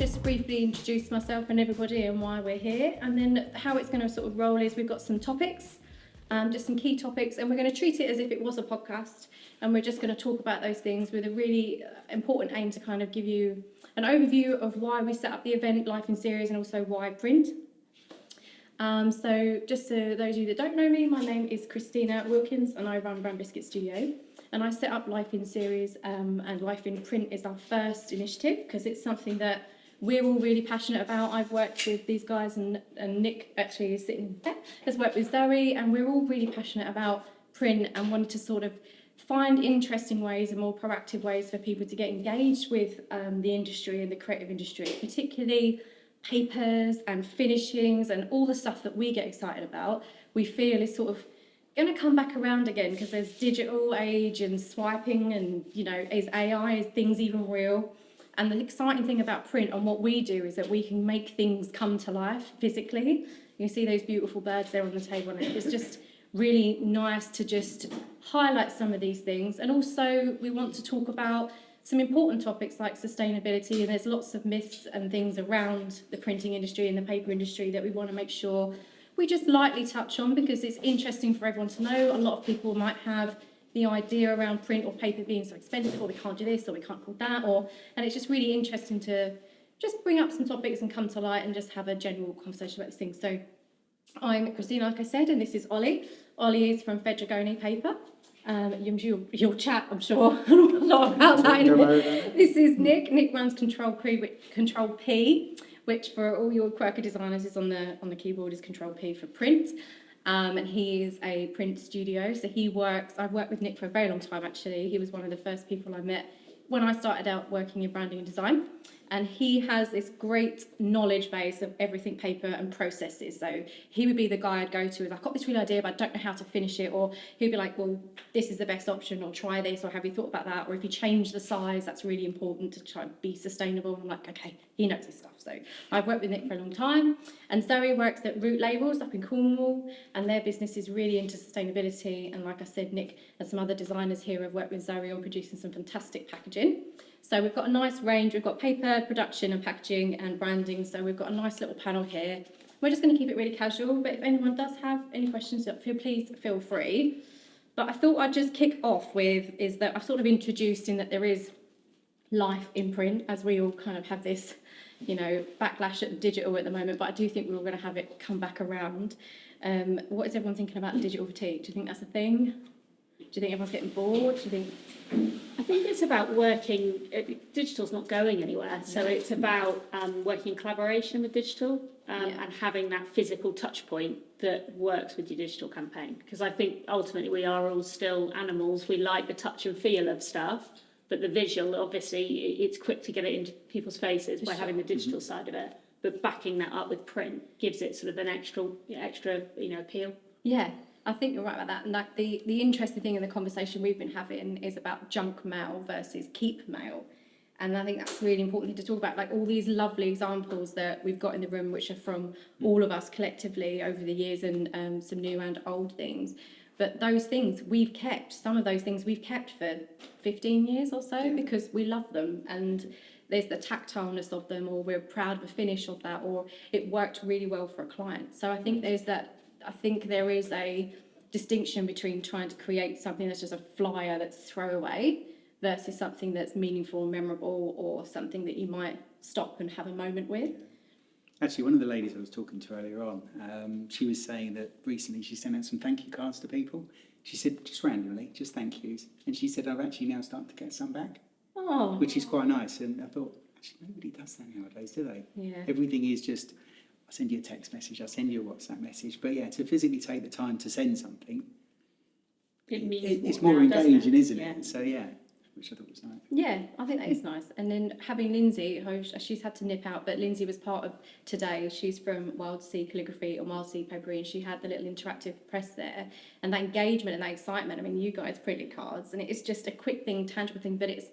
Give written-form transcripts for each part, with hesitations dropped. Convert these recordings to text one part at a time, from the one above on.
just briefly introduce myself and everybody and why we're here, and then how it's going to sort of roll is we've got some topics, just some key topics, and we're going to treat it as if it was a podcast, and we're just going to talk about those things with a really important aim to kind of give you an overview of why we set up the event Life in Series and also why print. So just to those of you that don't know me, my name is Christina Wilkins and I run Biscuit Studio, and I set up Life in Series, and Life in Print is our first initiative because it's something that we're all really passionate about. I've worked with these guys and Nick actually is sitting there, has worked with Zoe, and we're all really passionate about print and wanted to sort of find interesting ways and more proactive ways for people to get engaged with the industry and the creative industry, particularly papers and finishings and all the stuff that we get excited about. We feel is sort of going to come back around again because there's digital age and swiping and, you know, is AI, is things even real? And the exciting thing about print and what we do is that we can make things come to life physically. You see those beautiful birds there on the table, and it's just really nice to just highlight some of these things. And also we want to talk about some important topics like sustainability, and there's lots of myths and things around the printing industry and the paper industry that we want to make sure we just lightly touch on because it's interesting for everyone to know. A lot of people might have the idea around print or paper being so expensive, or we can't do this or we can't afford that, and it's just really interesting to just bring up some topics and come to light and just have a general conversation about these things. So I'm Christina, like I said, and this is Ollie. Ollie is from Fedrigoni Paper. You'll chat, I'm sure, a lot about that in a minute. This is Nick. Nick runs Ctrl-P, which for all your quirky designers is on the keyboard is Ctrl-P for print. And he is a print studio, so I've worked with Nick for a very long time actually. He was one of the first people I met when I started out working in branding and design. And he has this great knowledge base of everything paper and processes. So he would be the guy I'd go to if I've got this real idea, but I don't know how to finish it. Or he'd be like, well, this is the best option, or try this, or have you thought about that? Or if you change the size, that's really important to try and be sustainable. And I'm like, okay, he knows his stuff. So I've worked with Nick for a long time. And Zoe works at Root Labels up in Cornwall, and their business is really into sustainability. And like I said, Nick and some other designers here have worked with Zoe on producing some fantastic packaging. So we've got a nice range. We've got paper, production and packaging and branding. So we've got a nice little panel here. We're just going to keep it really casual, but if anyone does have any questions, please feel free. But I thought I'd just kick off with is that I've sort of introduced in that there is life in print, as we all kind of have this, you know, backlash at digital at the moment, but I do think we're all going to have it come back around. What is everyone thinking about digital fatigue? Do you think that's a thing? Do you think everyone's getting bored? Do you think... I think it's about working, digital's not going anywhere, so it's about working in collaboration with digital and having that physical touch point that works with your digital campaign. Because I think ultimately we are all still animals, we like the touch and feel of stuff, but the visual, obviously, it's quick to get it into people's faces by having the digital side of it, but backing that up with print gives it sort of an extra appeal. Yeah. I think you're right about that. And like the interesting thing in the conversation we've been having is about junk mail versus keep mail. And I think that's really important to talk about, like all these lovely examples that we've got in the room, which are from all of us collectively over the years, and some new and old things. But those things we've kept, some of those things we've kept for 15 years or so because we love them. And there's the tactileness of them, or we're proud of the finish of that, or it worked really well for a client. So I think there is a distinction between trying to create something that's just a flyer that's throwaway versus something that's meaningful and memorable, or something that you might stop and have a moment with. Actually, one of the ladies I was talking to earlier on, she was saying that recently she sent out some thank you cards to people. She said, just randomly, just thank yous. And she said, I've actually now started to get some back, which is quite nice. And I thought, actually, nobody does that nowadays, do they? Yeah. Everything is just... I'll send you a text message, I'll send you a WhatsApp message. But yeah, to physically take the time to send something, it's more engaging, isn't it? So yeah, which I thought was nice. Yeah, I think that is nice. And then having Lindsay, she's had to nip out, but Lindsay was part of today. She's from Wild Sea Calligraphy and Wild Sea Paperie, and she had the little interactive press there. And that engagement and that excitement, I mean, you guys printed cards, and it's just a quick thing, tangible thing, but it's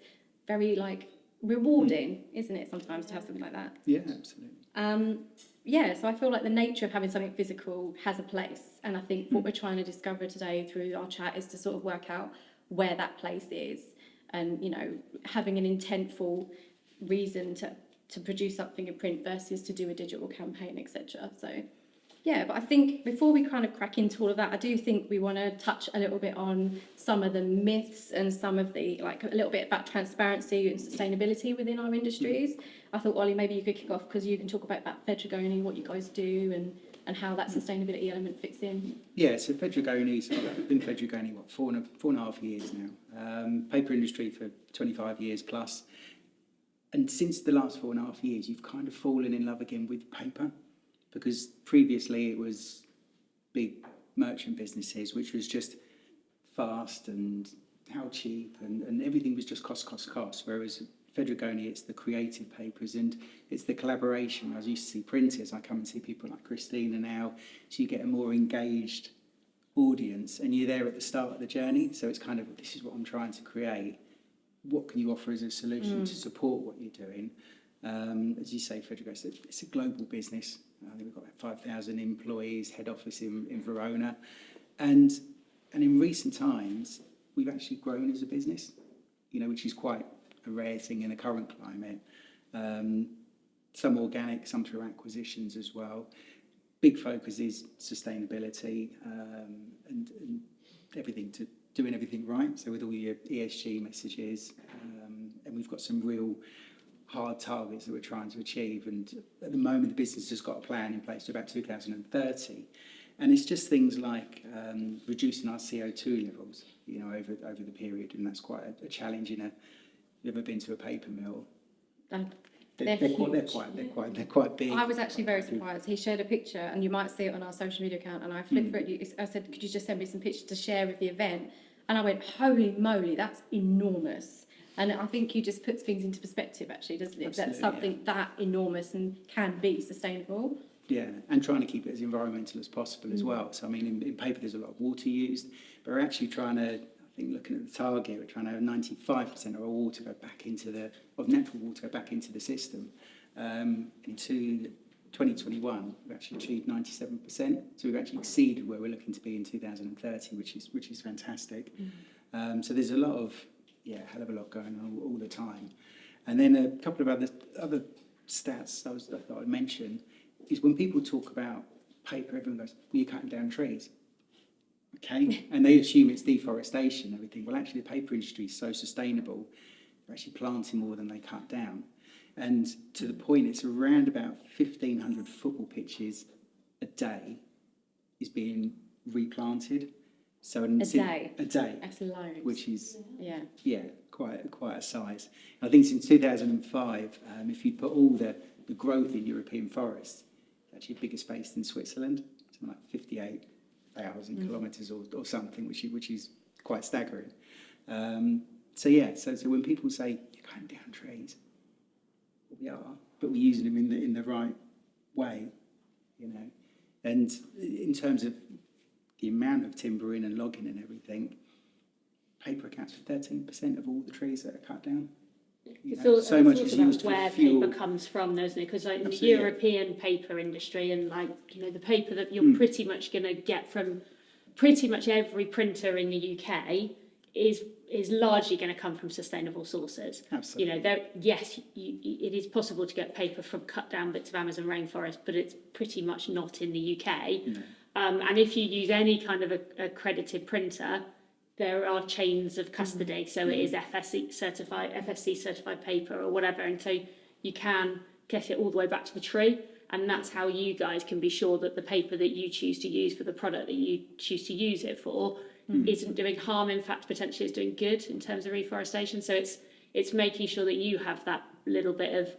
very, like, rewarding, isn't it, sometimes to have something like that? Yeah, absolutely. So I feel like the nature of having something physical has a place, and I think what we're trying to discover today through our chat is to sort of work out where that place is, and, you know, having an intentful reason to to produce something in print versus to do a digital campaign, etc. So yeah, but I think before we kind of crack into all of that, I do think we want to touch a little bit on some of the myths and some of the, like, a little bit about transparency and sustainability within our industries. I thought, Ollie, maybe you could kick off because you can talk about Fedrigoni, what you guys do, and how that sustainability element fits in. Yeah, so Fedrigoni, so I've been Fedrigoni, what, four and a half years now. Paper industry for 25 years plus. And since the last 4.5 years, you've kind of fallen in love again with paper, because previously it was big merchant businesses, which was just fast and how cheap, and everything was just cost. Whereas Fedrigoni, it's the creative papers and it's the collaboration. I used to see printers, I come and see people like Christina now, so you get a more engaged audience and you're there at the start of the journey. So it's kind of, this is what I'm trying to create. What can you offer as a solution to support what you're doing? As you say, Fedrigoni, it's a global business. I think we've got about 5,000 employees, head office in Verona. And in recent times, we've actually grown as a business, you know, which is quite a rare thing in the current climate. Some organic, some through acquisitions as well. Big focus is sustainability and everything to doing everything right. So with all your ESG messages, and we've got some real hard targets that we're trying to achieve. And at the moment, the business has got a plan in place to about 2030. And it's just things like reducing our CO2 levels, you know, over the period. And that's quite a challenge in a, you've ever been to a paper mill? They're quite big. I was actually very surprised. He shared a picture, and you might see it on our social media account, and I flipped through it. I said, could you just send me some pictures to share with the event? And I went, holy moly, that's enormous. And I think you just puts things into perspective, actually, doesn't it? Absolutely, That's something that enormous and can be sustainable. Yeah, and trying to keep it as environmental as possible as well. So, I mean, in paper, there's a lot of water used, but we're actually trying to, I think, looking at the target, we're trying to have 95% of our water go back into of natural water go back into the system. Into 2021, we've actually achieved 97%. So we've actually exceeded where we're looking to be in 2030, which is fantastic. So there's a lot of, hell of a lot going on all the time. And then a couple of other stats I thought I'd mention is when people talk about paper, everyone goes, well, you're cutting down trees. Okay, and they assume it's deforestation and everything. Well, actually, the paper industry is so sustainable, they're actually planting more than they cut down. And to the point, it's around about 1,500 football pitches a day is being replanted. So A day? A day. That's loads. Which is, quite a size. And I think since 2005, if you put all the growth in European forests, it's actually a bigger space than Switzerland, something like 58,000 kilometres or something, which is quite staggering. So when people say, you're cutting down trees, well, we are, but we're using them in the right way, you know. And in terms of the amount of timbering and logging and everything, paper accounts for 13% of all the trees that are cut down. So much is is used for where fuel. paper comes from, though, isn't it? Because like in the Absolutely. European paper industry and the paper that you're pretty much going to get from pretty much every printer in the UK is largely going to come from sustainable sources. Absolutely. It is possible to get paper from cut down bits of Amazon rainforest, but it's pretty much not in the UK. No. And if you use any kind of accredited printer, there are chains of custody. So it is FSC certified paper or whatever. And so you can get it all the way back to the tree. And that's how you guys can be sure that the paper that you choose to use for the product that you choose to use it for isn't doing harm. In fact, potentially is doing good in terms of reforestation. So it's making sure that you have that little bit of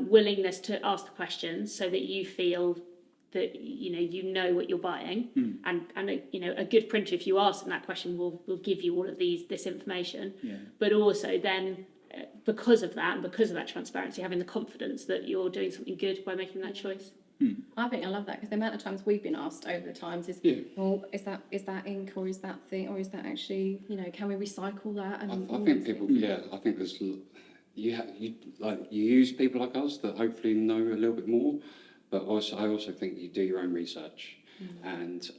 willingness to ask the questions so that you feel that you know what you're buying, and a good printer, if you ask them that question, will give you all of this information. But also then because of that and because of that transparency, having the confidence that you're doing something good by making that choice. I think I love that, because the amount of times we've been asked over the times is, well, is that ink or is that thing or is that actually, can we recycle that? And I think people, I think there's you use people like us that hopefully know a little bit more, but I also think you do your own research. And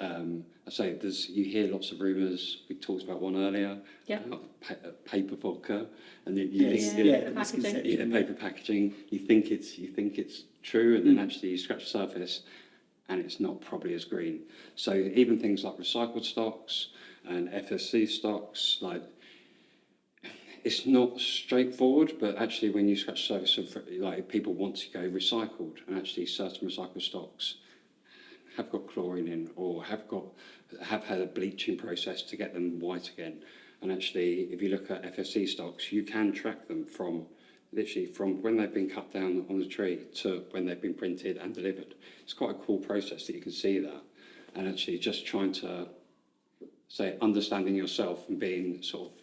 I say you hear lots of rumours. We talked about one earlier. Yep. About paper vodka, and paper packaging. You think it's true, and then actually you scratch the surface, and it's not probably as green. So even things like recycled stocks and FSC stocks, like, it's not straightforward, but actually when you scratch the surface of, like, people want to go recycled, and actually certain recycled stocks have got chlorine in, or have had a bleaching process to get them white again. And actually, if you look at FSC stocks, you can track them from when they've been cut down on the tree to when they've been printed and delivered. It's quite a cool process that you can see that. And actually just trying to, understanding yourself and being sort of,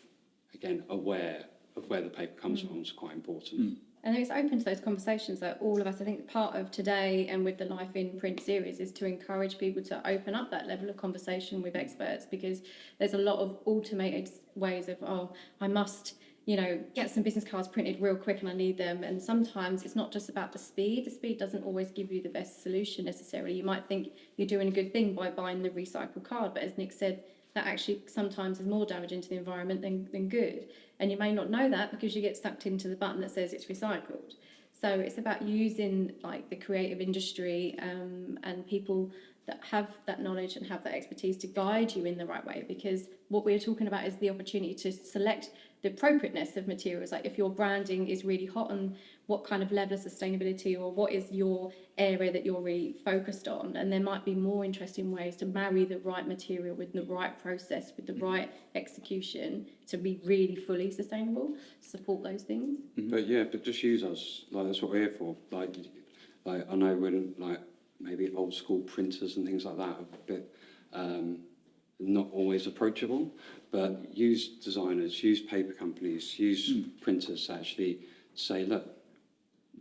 again, aware of where the paper comes from is quite important. And it's open to those conversations that all of us, I think part of today and with the Life in Print series is to encourage people to open up that level of conversation with experts, because there's a lot of automated ways of, I must, get some business cards printed real quick and I need them. And sometimes it's not just about the speed. The speed doesn't always give you the best solution necessarily. You might think you're doing a good thing by buying the recycled card, but as Nick said, that actually sometimes is more damaging to the environment than good. And you may not know that because you get sucked into the button that says it's recycled. So it's about using like the creative industry and people that have that knowledge and have that expertise to guide you in the right way, because what we're talking about is the opportunity to select the appropriateness of materials. Like if your branding is really hot on what kind of level of sustainability, or what is your area that you're really focused on, and there might be more interesting ways to marry the right material with the right process, with the right execution to be really fully sustainable, support those things. But just use us, like, that's what we're here for. Like I know when, like, maybe old school printers and things like that are a bit not always approachable, but use designers, use paper companies, use printers to actually say, look,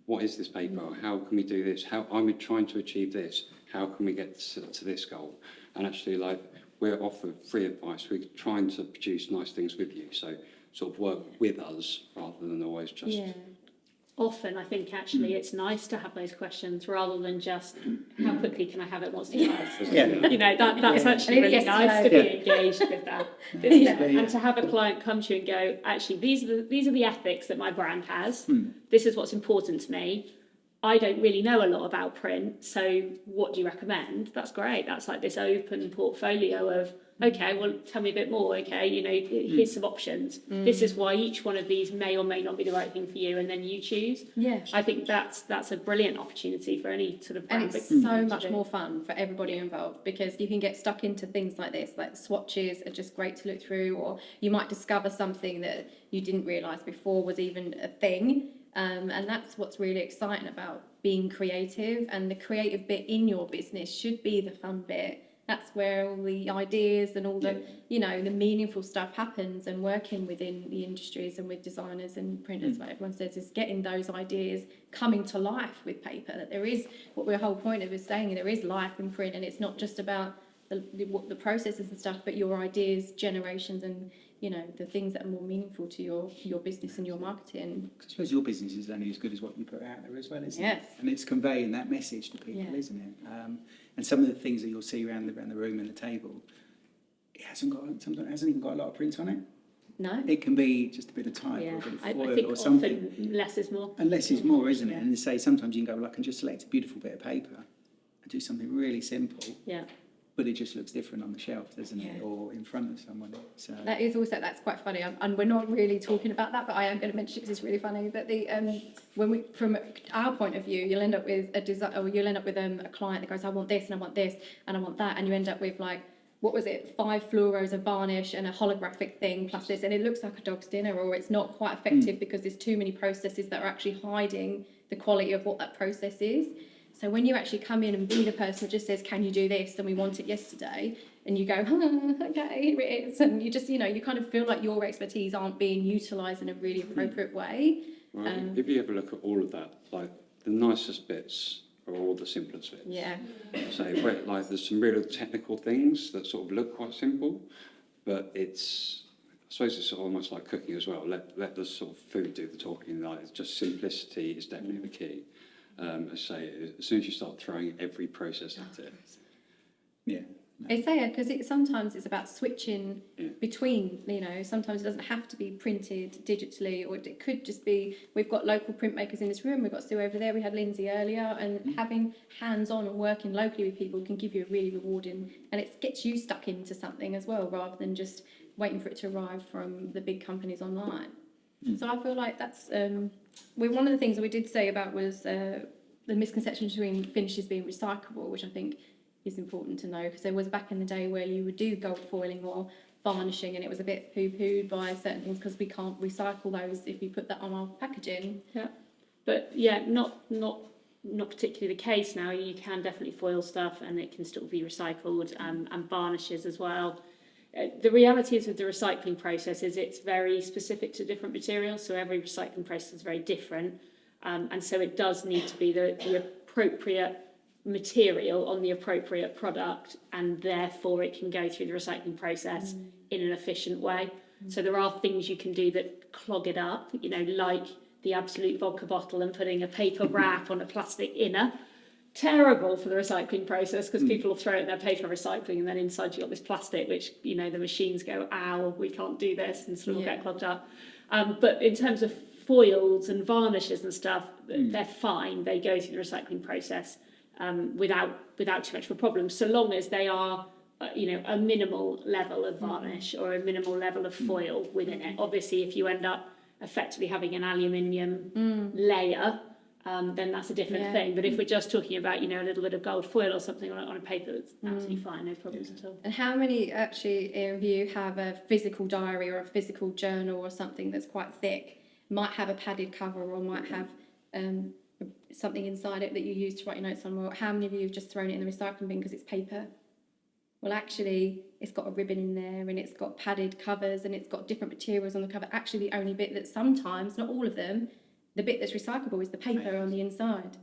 what is this paper? How can we do this? How are we trying to achieve this? How can we get to this goal? And actually, like, we're offering free advice. We're trying to produce nice things with you. So sort of work with us rather than always just... Yeah. Often, I think actually it's nice to have those questions rather than just how quickly can I have it, what's the price? That's actually really nice to be engaged with that, isn't it? And to have a client come to you and go, actually, these are the ethics that my brand has. This is what's important to me. I don't really know a lot about print, so what do you recommend? That's great. That's like this open portfolio of, okay, well, tell me a bit more. Okay, here's some options. This is why each one of these may or may not be the right thing for you, and then you choose. Yeah. I think that's a brilliant opportunity for any sort of brand. And it's so much more fun for everybody involved, because you can get stuck into things like this, like swatches are just great to look through, or you might discover something that you didn't realise before was even a thing. And that's what's really exciting about being creative, and the creative bit in your business should be the fun bit. That's where all the ideas and all the, the meaningful stuff happens, and working within the industries and with designers and printers, like everyone says, is getting those ideas coming to life with paper. That there is, what the whole point of is saying, there is life in print, and it's not just about the processes and stuff, but your ideas, generations, and the things that are more meaningful to your business and your marketing. I suppose your business is only as good as what you put out there as well, isn't it? Yes. And it's conveying that message to people, isn't it? And some of the things that you'll see around the room and the table, sometimes it hasn't even got a lot of print on it. No. It can be just a bit of type or a bit of I foil think or something. often less is more. And less is more, isn't it? And say sometimes you can go, well, I can just select a beautiful bit of paper and do something really simple. Yeah. But it just looks different on the shelf, doesn't it? Or in front of someone. So That's quite funny, and we're not really talking about that, but I am going to mention it because it's really funny. But from our point of view, you'll end up with a client that goes, I want this and I want this and I want that, and you end up with, like, what was it, 5 fluoros of varnish and a holographic thing plus this, and it looks like a dog's dinner, or it's not quite effective because there's too many processes that are actually hiding the quality of what that process is. So when you actually come in and be the person that just says, can you do this? And we want it yesterday. And you go, okay, here it is. And you just, you kind of feel like your expertise aren't being utilised in a really appropriate way. Well, if you ever look at all of that, like, the nicest bits are all the simplest bits. Yeah. So like, there's some really technical things that sort of look quite simple, but I suppose it's almost like cooking as well. Let the sort of food do the talking. Like, it's just simplicity is definitely the key. I say, as soon as you start throwing every process at it, Yeah. It's there because sometimes it's about switching between, sometimes it doesn't have to be printed digitally, or it could just be, we've got local printmakers in this room, we've got Sue over there, we had Lindsay earlier, and having hands-on and working locally with people can give you a really rewarding, and it gets you stuck into something as well, rather than just waiting for it to arrive from the big companies online. So I feel like that's, one of the things that we did say about was the misconception between finishes being recyclable, which I think is important to know, because there was back in the day where you would do gold foiling or varnishing, and it was a bit poo-pooed by certain things because we can't recycle those if you put that on our packaging. Yeah, but yeah, not particularly the case now. You can definitely foil stuff, and it can still be recycled, and varnishes as well. The reality is with the recycling process is it's very specific to different materials, so every recycling process is very different, and so it does need to be the appropriate material on the appropriate product, and therefore it can go through the recycling process in an efficient way. So there are things you can do that clog it up, like the Absolute vodka bottle and putting a paper wrap on a plastic inner. Terrible for the recycling process, because people will throw it in their paper recycling, and then inside you've got this plastic which the machines go, ow, we can't do this, and sort of get clogged up. But in terms of foils and varnishes and stuff, they're fine. They go through the recycling process without too much of a problem, so long as they are a minimal level of varnish or a minimal level of foil within it. Obviously, if you end up effectively having an aluminium layer, then that's a different thing. But if we're just talking about a little bit of gold foil or something on a paper, that's absolutely fine, no problems at all. And how many actually of you have a physical diary or a physical journal or something that's quite thick, might have a padded cover, or might have something inside it that you use to write your notes on? Well, how many of you have just thrown it in the recycling bin because it's paper? Well, actually, it's got a ribbon in there, and it's got padded covers, and it's got different materials on the cover. Actually, the only bit that sometimes, not all of them, the bit that's recyclable is the paper on the inside.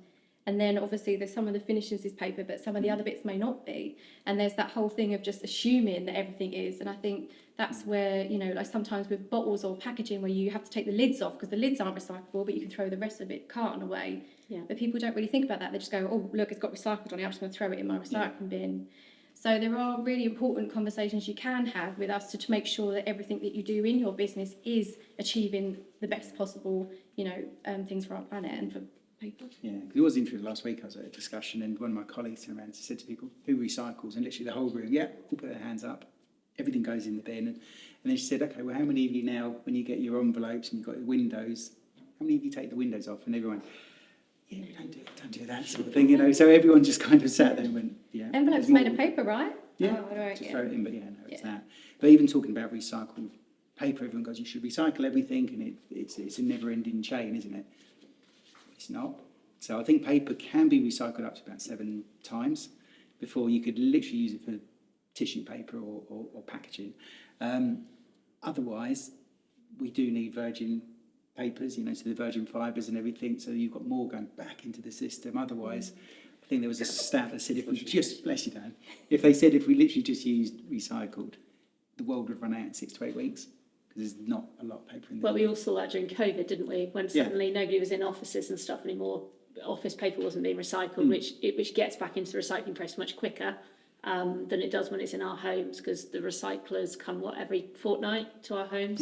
And then obviously there's some of the finishes is paper, but some of the other bits may not be. And there's that whole thing of just assuming that everything is. And I think that's where, like sometimes with bottles or packaging where you have to take the lids off because the lids aren't recyclable, but you can throw the rest of the carton away. Yeah. But people don't really think about that. They just go, oh, look, it's got recycled on it, I'm just going to throw it in my recycling bin. So there are really important conversations you can have with us to make sure that everything that you do in your business is achieving the best possible, things for our planet and for people. Yeah, because it was interesting. Last week I was at a discussion, and one of my colleagues turned around and said to people, who recycles? And literally the whole room, all put their hands up. Everything goes in the bin. And then she said, okay, well, how many of you now, when you get your envelopes and you've got your windows, how many of you take the windows off? And everyone, yeah, don't do that sort of thing, So everyone just kind of sat there and went, yeah. Envelopes made of paper, right? Yeah, oh, right, throw it in, but it's that. But even talking about recycled paper, everyone goes, you should recycle everything, and it's a never-ending chain, isn't it? It's not. So I think paper can be recycled up to about 7 times before you could literally use it for tissue paper or packaging. Otherwise, we do need virgin papers, so the virgin fibres and everything, so you've got more going back into the system. Otherwise, I think there was a stat that said if we just, bless you Dan, if we literally just used recycled, the world would run out in 6 to 8 weeks, because there's not a lot of paper in there. Well, we all saw that during COVID, didn't we? When suddenly nobody was in offices and stuff anymore, office paper wasn't being recycled, which gets back into the recycling process much quicker than it does when it's in our homes, because the recyclers come, every fortnight to our homes?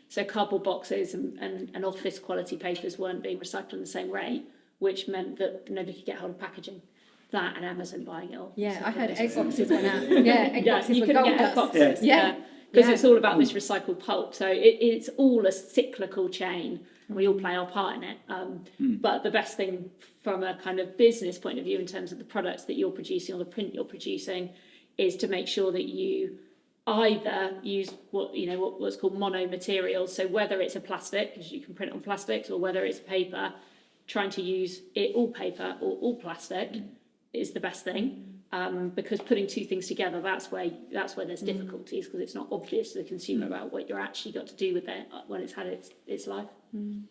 So cardboard boxes and office quality papers weren't being recycled in the same rate, which meant that nobody could get hold of packaging. That and Amazon buying it all. Yeah, I heard egg boxes went out. Yeah, egg boxes were gold dust. Boxes. Because it's all about this recycled pulp. So it's all a cyclical chain, and we all play our part in it. But the best thing from a kind of business point of view in terms of the products that you're producing or the print you're producing is to make sure that you either use what's called mono materials. So whether it's a plastic, because you can print on plastics, or whether it's paper, trying to use it all paper or all plastic is the best thing. Because putting two things together, that's where there's difficulties, because it's not obvious to the consumer about what you're actually got to do with it when it's had its life. And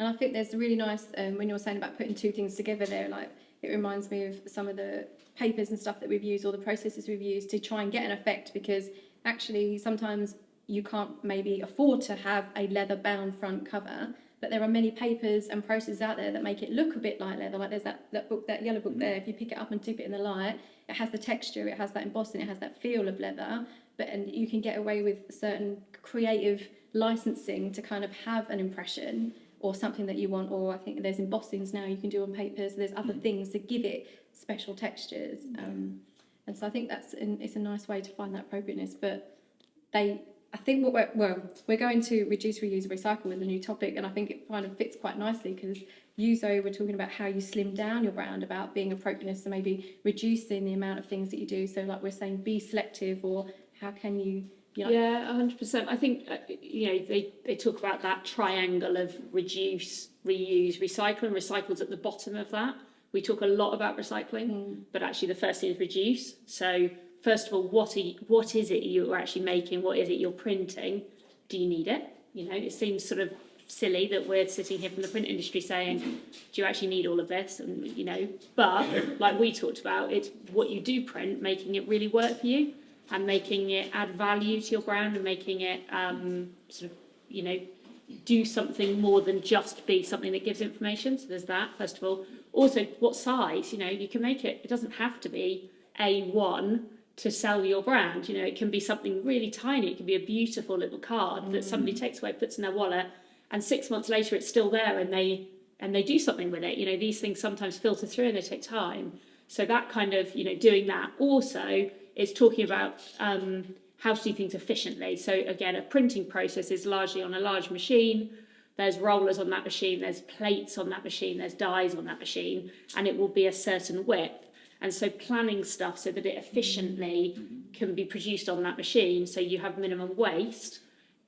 I think there's a really nice, when you're saying about putting two things together there, like it reminds me of some of the papers and stuff that we've used, or the processes we've used to try and get an effect, because actually sometimes you can't maybe afford to have a leather bound front cover, but there are many papers and processes out there that make it look a bit like leather. Like there's that book, that yellow book there. If you pick it up and dip it in the light, it has the texture, it has that embossing, it has that feel of leather. And you can get away with certain creative licensing to kind of have an impression or something that you want. Or I think there's embossings now you can do on papers. There's other things to give it special textures. And so I think it's a nice way to find that appropriateness. But I think we're going to reduce, reuse, recycle as a new topic, and I think it kind of fits quite nicely because Zoe, we're talking about how you slim down your brand, about being appropriateness, and maybe reducing the amount of things that you do. So like we're saying, be selective, or how can you? Yeah, 100%. I think they talk about that triangle of reduce, reuse, recycle, and recycle's at the bottom of that. We talk a lot about recycling, but actually the first thing is reduce. So first of all, what is it you're actually making? What is it you're printing? Do you need it? It seems sort of silly that we're sitting here from the print industry saying, do you actually need all of this? And but like we talked about, it's what you do print, making it really work for you and making it add value to your brand and making it do something more than just be something that gives information. So there's that, first of all. Also, what size? You can make it. It doesn't have to be A1 to sell your brand. It can be something really tiny. It can be a beautiful little card that somebody takes away, puts in their wallet, and 6 months later it's still there, and they do something with it. These things sometimes filter through and they take time. So that kind of doing that. Also, it's talking about how to do things efficiently. So again, a printing process is largely on a large machine. There's rollers on that machine, there's plates on that machine, there's dies on that machine, and it will be a certain width. And so planning stuff so that it efficiently can be produced on that machine, so you have minimum waste,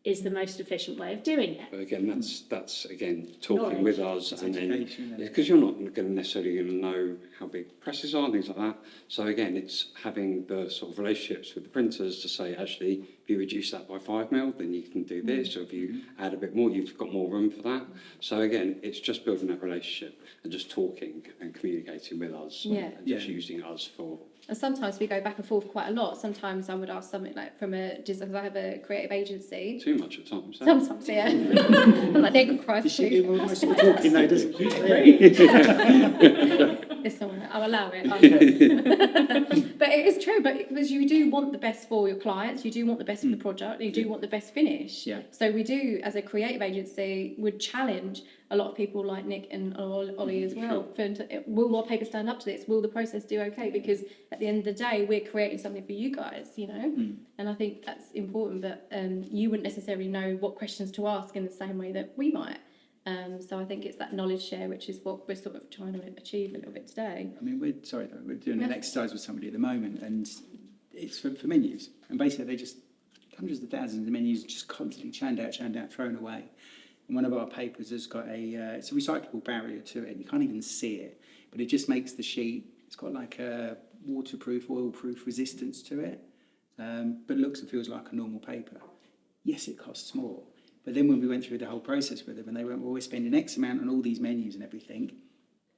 is the most efficient way of doing it. But again, that's again talking with us, and then Yeah, because you're not going to necessarily know how big presses are and things like that. So again, it's having the sort of relationships with the printers to say, actually, if you reduce that by 5 mil, then you can do this, or if you add a bit more, you've got more room for that. So again, it's just building that relationship and just talking and communicating with us, and just using us for. And sometimes we go back and forth quite a lot. Sometimes I would ask something like because I have a creative agency. Too much at times. Sometimes, yeah. I'm like, Nick, Christ, She please. almost talking though, doesn't she? It's someone, I'll allow it. But it is true, because you do want the best for your clients, you do want the best for the project, you do want the best finish. Yeah. So we do, as a creative agency, would challenge a lot of people like Nick and Ollie as well. Will our paper stand up to this? Will the process do okay? Because at the end of the day, we're creating something for you guys, And I think that's important, but you wouldn't necessarily know what questions to ask in the same way that we might. So I think it's that knowledge share, which is what we're sort of trying to achieve a little bit today. I mean, we're doing an exercise with somebody at the moment, and it's for menus. And basically, they just hundreds of thousands of menus just constantly churned out, thrown away. And one of our papers has got it's a recyclable barrier to it. You can't even see it, but it just makes the sheet. It's got like a waterproof, oil-proof resistance to it, but looks and feels like a normal paper. Yes, it costs more. But then when we went through the whole process with them, and they went, well, we're spending X amount on all these menus and everything,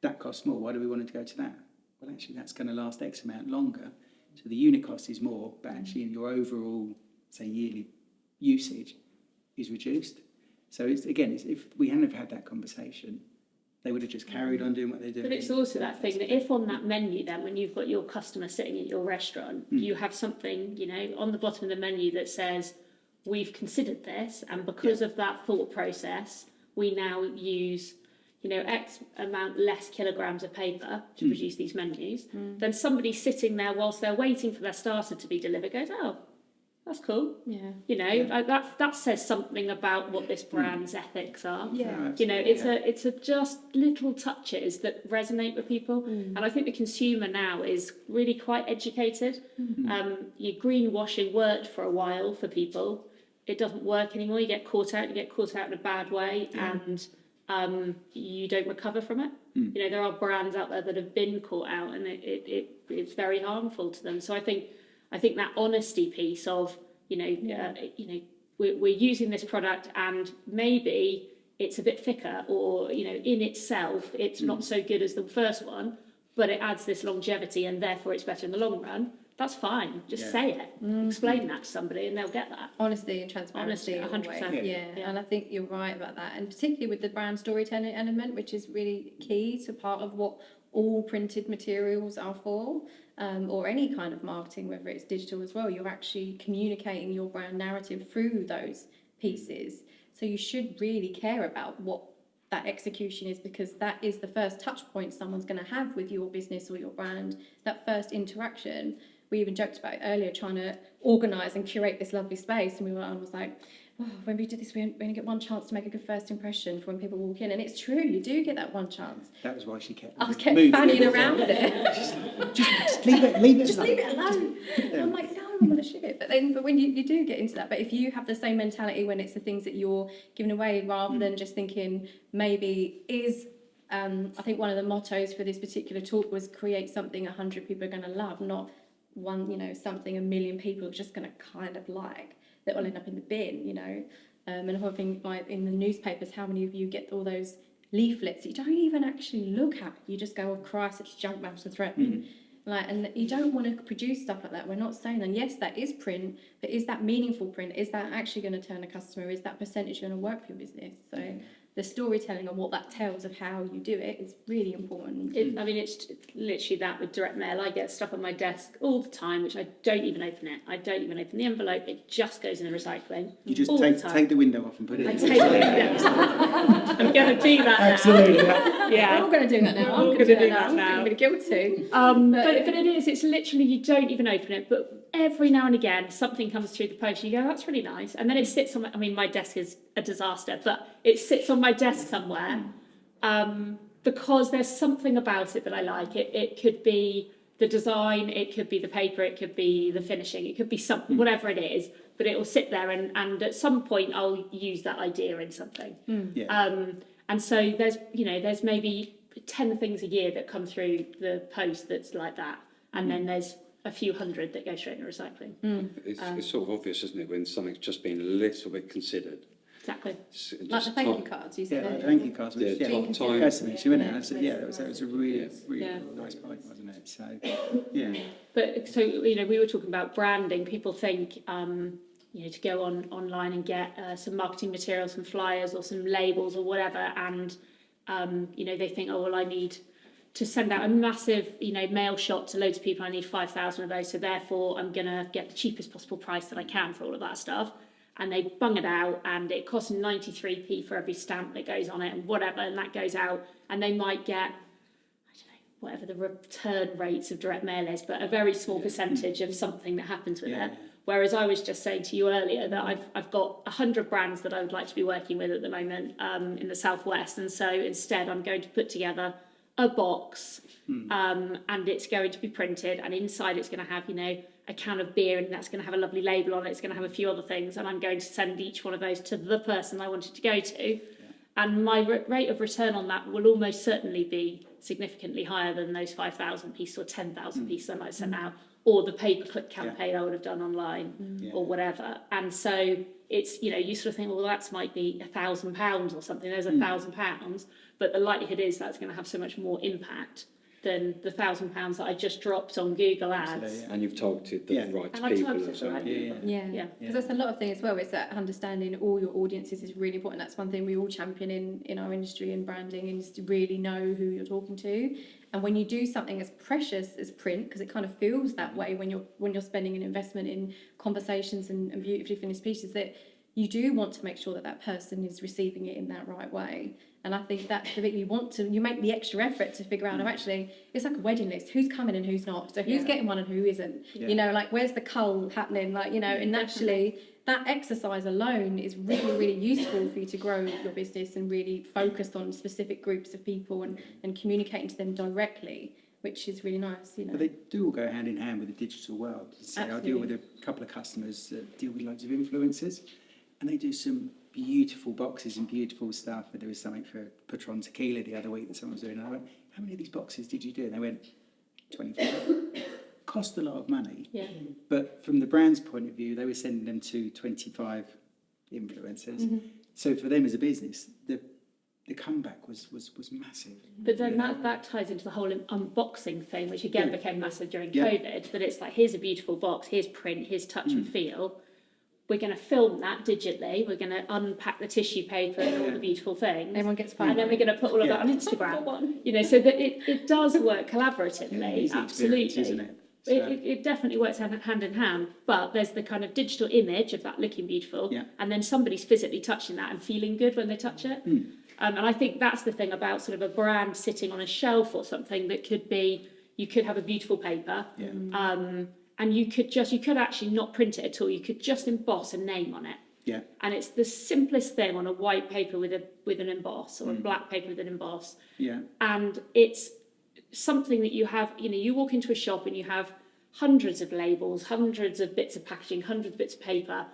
that costs more. Why do we want to go to that? Well, actually, that's going to last X amount longer. So the unit cost is more, but actually your overall, say, yearly usage is reduced. So if we hadn't have had that conversation, they would have just carried on doing what they're doing. But it's also that thing that if on that menu then, when you've got your customer sitting at your restaurant, you have something, on the bottom of the menu that says, we've considered this, and because of that thought process, we now use, X amount less kilograms of paper to produce these menus. Then somebody sitting there whilst they're waiting for their starter to be delivered goes, oh, that's cool. Yeah. That says something about what this brand's ethics are. Yeah. It's a just little touches that resonate with people. And I think the consumer now is really quite educated. Greenwashing worked for a while for people. It doesn't work anymore. You get caught out in a bad way, and you don't recover from it. There are brands out there that have been caught out, and it's very harmful to them. So I think that honesty piece of we're using this product, and maybe it's a bit thicker, or in itself it's not so good as the first one, but it adds this longevity, and therefore it's better in the long run. that's fine. Just Yeah. say it. Explain that to somebody and they'll get that. Honesty and transparency. Honesty, 100%. always. Yeah. And I think you're right about that. And particularly with the brand storytelling element, which is really key to part of what all printed materials are for, or any kind of marketing, whether it's digital as well. You're actually communicating your brand narrative through those pieces. So you should really care about what that execution is, because that is the first touch point someone's going to have with your business or your brand, that first interaction. We even joked about it earlier, trying to organise and curate this lovely space, and I was like, oh, when we do this, we only get one chance to make a good first impression for when people walk in, and it's true, you do get that one chance. That was why she kept. I kept fanning around with it. Just leave it. Just leave it alone. And I'm like, no, I'm going to ship it. But when you do get into that, but if you have the same mentality when it's the things that you're giving away, rather than just thinking maybe I think one of the mottos for this particular talk was create something 100 people are going to love, not one, something 1 million people are just going to kind of like, that will end up in the bin, And the whole thing, like in the newspapers, how many of you get all those leaflets that you don't even actually look at? You just go, oh Christ, it's junk mail to threaten. And you don't want to produce stuff like that. We're not saying, and yes, that is print, but is that meaningful print? Is that actually going to turn a customer? Is that percentage going to work for your business? So the storytelling and what that tells of how you do it is really important. It's literally that with direct mail. I get stuff on my desk all the time, which I don't even open it. I don't even open the envelope. It just goes in the recycling. You just all take the window off and put it in. Take the window. I'm going to do that now. Absolutely. Yeah. We're all going to do that now. I'm going to do that now. I'm feeling really guilty. But it's literally, you don't even open it, but every now and again something comes through the post and you go, that's really nice, and then it sits on my desk is a disaster, but it sits on my desk somewhere because there's something about it that I like. It could be the design, it could be the paper, it could be the finishing, it could be something, whatever it is, but it will sit there and at some point I'll use that idea in something. And so there's maybe 10 things a year that come through the post that's like that, and then there's a few hundred that go straight into recycling. It's sort of obvious, isn't it, when something's just been a little bit considered. Exactly. Like the thank you cards, you said. Yeah, like the thank you cards. Which, time. Personally, she went out and said, that was a really nice point, wasn't it? So, yeah. But so we were talking about branding. People think to go online and get some marketing materials, some flyers or some labels or whatever, and they think, oh well, I need to send out a massive mail shot to loads of people. I need 5,000 of those, so therefore I'm gonna get the cheapest possible price that I can for all of that stuff. And they bung it out, and it costs 93p for every stamp that goes on it, and whatever, and that goes out, and they might get, I don't know, whatever the return rates of direct mail is, but a very small percentage of something that happens with it. Whereas I was just saying to you earlier that I've got 100 brands that I would like to be working with at the moment in the Southwest, and so instead I'm going to put together a box, and it's going to be printed, and inside it's going to have a can of beer, and that's going to have a lovely label on it. It's going to have a few other things, and I'm going to send each one of those to the person I wanted to go to, and my rate of return on that will almost certainly be significantly higher than those 5,000 pieces or 10,000 pieces I might send out, or the pay-per-click campaign I would have done online, or whatever. And so it's you sort of think, well, that might be £1,000 or something. There's £1,000, but the likelihood is that's going to have so much more impact than the £1,000 that I just dropped on Google Ads. And you've targeted the right people as well. Yeah, because that's a lot of things as well. Is that understanding all your audiences is really important. That's one thing we all champion in our industry and branding, is to really know who you're talking to. And when you do something as precious as print, because it kind of feels that way when you're spending an investment in conversations and beautifully finished pieces, that you do want to make sure that that person is receiving it in that right way. And I think that's the bit you make the extra effort to figure out, actually, it's like a wedding list, who's coming and who's not. So who's getting one and who isn't, where's the cull happening, and actually that exercise alone is really, really useful for you to grow your business and really focus on specific groups of people and communicating to them directly, which is really nice, But they do all go hand in hand with the digital world. So I deal with a couple of customers that deal with loads of influencers, and they do some beautiful boxes and beautiful stuff. There was something for Patron Tequila the other week that someone was doing. And I went, how many of these boxes did you do? And they went, 25. Cost a lot of money. Yeah. But from the brand's point of view, they were sending them to 25 influencers. So for them as a business, the the comeback was massive. But then that ties into the whole unboxing thing, which again became massive during Yeah. COVID, that it's like, here's a beautiful box, here's print, here's touch and feel. We're going to film that digitally. We're going to unpack the tissue paper and all the beautiful things. Everyone gets fun. And then we're going to put all of that on Instagram. You know, so that it does work collaboratively, Easy absolutely. experience, isn't it? So, It definitely works hand in hand, but there's the kind of digital image of that looking beautiful, and then somebody's physically touching that and feeling good when they touch it. And I think that's the thing about sort of a brand sitting on a shelf or something that could be, you could have a beautiful paper, and you could actually not print it at all. You could just emboss a name on it. yeah. And it's the simplest thing on a white paper with an emboss, or a black paper with an emboss. Yeah. And it's something that you have, you know, you walk into a shop and you have hundreds of labels, hundreds of bits of packaging, hundreds of bits of paper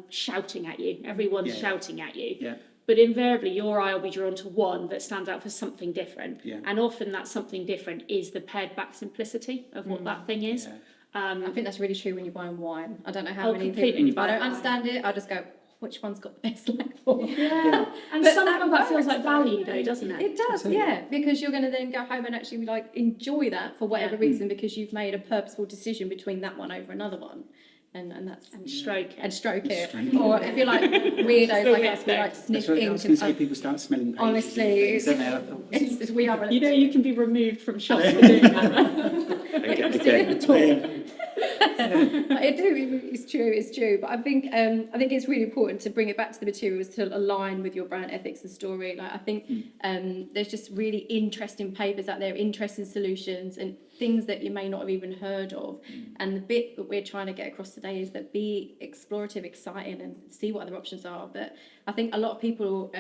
shouting at you. Everyone's shouting at you. Yeah. But invariably, your eye will be drawn to one that stands out for something different. Yeah. And often that something different is the pared back simplicity of what that thing is. Yeah. I think that's really true when you're buying wine. I don't know how Oh, many completely. people, if I don't understand it, I just go, which one's got the best label? Yeah. And But somehow that feels works, like value though, doesn't it? It does, Absolutely. yeah, because you're going to then go home and actually like enjoy that for whatever reason, because you've made a purposeful decision between that one over another one, and that's And stroke it. and stroke it. Stroke it. Or if you're like weirdos like us, we like That's sniff what I ink. was going to say. People start smelling pages. Honestly, and things, don't they? I thought, it's we are. You know, you can be removed from shops for doing that, right? It's true. But I think it's really important to bring it back to the materials to align with your brand ethics and story. Like I think there's just really interesting papers out there, interesting solutions, and things that you may not have even heard of. And the bit that we're trying to get across today is that be explorative, exciting, and see what other options are. But I think a lot of people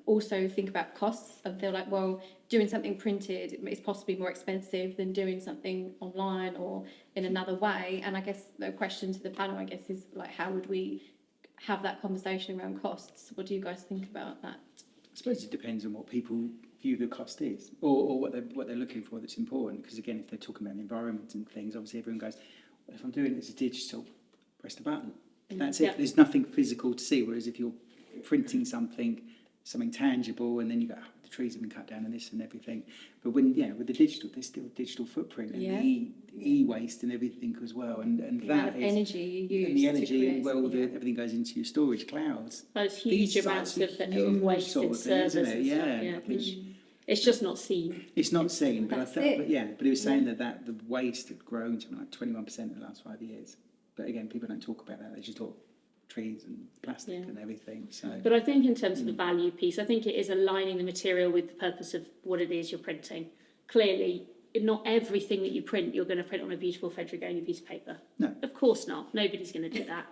also think about costs, and they're like, well, doing something printed is possibly more expensive than doing something online or in another way. And I guess the question to the panel, I guess, is like, how would we have that conversation around costs? What do you guys think about that? I suppose it depends on what people view the cost is, or what they're looking for that's important. Because again, if they're talking about the environment and things, obviously everyone goes, well, if I'm doing it as a digital, press the button. That's it. Yeah. There's nothing physical to see. Whereas if you're printing something tangible, and then you go, oh, the trees have been cut down and this and everything. But with the digital, there's still a digital footprint and the e-waste and everything as well. And that is energy you use. and the energy, to create and well, something. everything goes into your storage clouds. Those huge These amounts sites are of huge wasted sort of thing, servers isn't and it? stuff. Yeah, Yeah. which- It's just not seen. It's not seen, but That's I felt, it. but he was saying that the waste had grown to like 21% in the last 5 years. But again, people don't talk about that. They just talk trees and plastic Yeah. and everything. So But I think in terms of the value piece, I think it is aligning the material with the purpose of what it is you're printing. Clearly, not everything that you print, you're going to print on a beautiful Fedrigoni piece of paper. No. Of course not. Nobody's going to do that.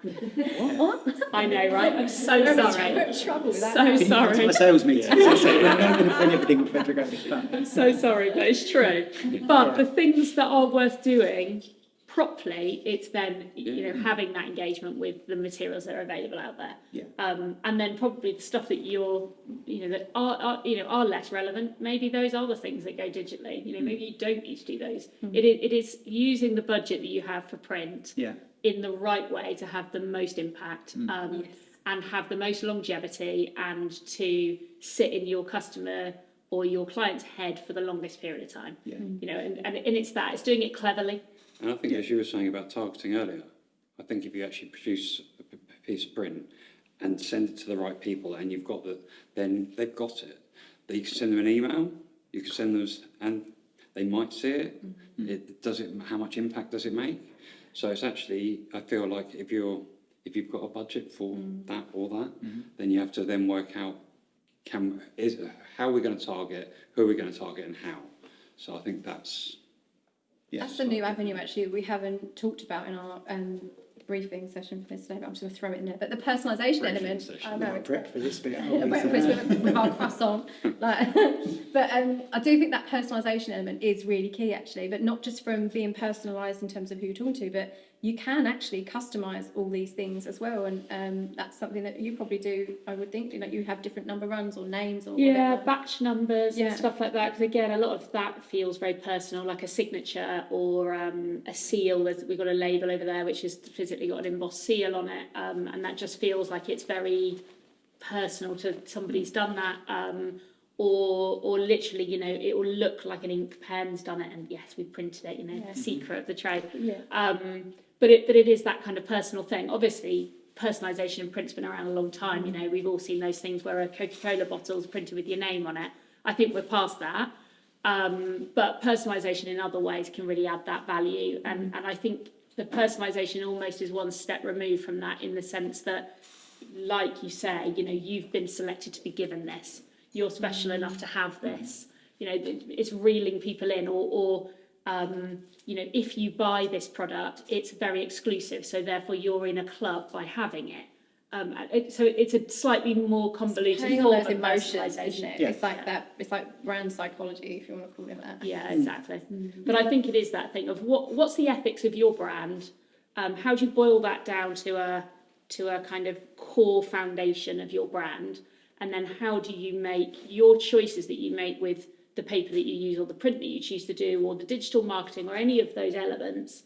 What? I know, right? I'm so sorry. Trouble with that. So That's sorry. my sales meeting. So we're not going to print everything with Fedrigoni. But I'm so sorry, but it's true. But the things that are worth doing properly, it's then having that engagement with the materials that are available out there. Yeah. And then probably the stuff that that are less relevant. Maybe those are the things that go digitally. Maybe you don't need to do those. It is using the budget that you have for print yeah. in the right way to have the most impact. And have the most longevity, and to sit in your customer or your client's head for the longest period of time. Yeah. And it's doing it cleverly. And I think, as you were saying about targeting earlier, I think if you actually produce a piece of print and send it to the right people, and you've got that, then they've got it. You can send them an email. You can send them, and they might see it. How much impact does it make? So it's actually, I feel like if you've got a budget for that or that, then you have to then work out how are we going to target, who are we going to target, and how. So I think that's. That's the new avenue, actually, we haven't talked about in our briefing session for this today, but I'm just going to throw it in there. But the personalisation element, I know, Prep for this bit. breakfast with our croissant. But I do think that personalisation element is really key, actually, but not just from being personalised in terms of who you're talking to, but you can actually customise all these things as well, and that's something that you probably do, I would think. You have different number runs or names or whatever. Batch numbers and stuff like that. Because again, a lot of that feels very personal, like a signature or a seal. We've got a label over there which has physically got an embossed seal on it, and that just feels like it's very personal to somebody's done that, or literally, you know, it will look like an ink pen's done it, and yes, we printed it, you know, secret of the trade. But it is that kind of personal thing. Obviously, personalisation in print's been around a long time. You know, we've all seen those things where a Coca-Cola bottle's printed with your name on it. I think we're past that. But personalisation in other ways can really add that value. And I think the personalisation almost is one step removed from that, in the sense that, like you say, you know, you've been selected to be given this. You're special enough to have this. You know, it's reeling people in, or you know, if you buy this product, it's very exclusive, so therefore you're in a club by having it. So it's a slightly more convoluted Playing form on of those emotions, personalisation. isn't it? Yeah. It's like that. It's like brand psychology, if you want to call it that. Yeah, exactly. But I think it is that thing of what's the ethics of your brand? How do you boil that down to a kind of core foundation of your brand? And then how do you make your choices that you make with the paper that you use, or the print that you choose to do, or the digital marketing, or any of those elements?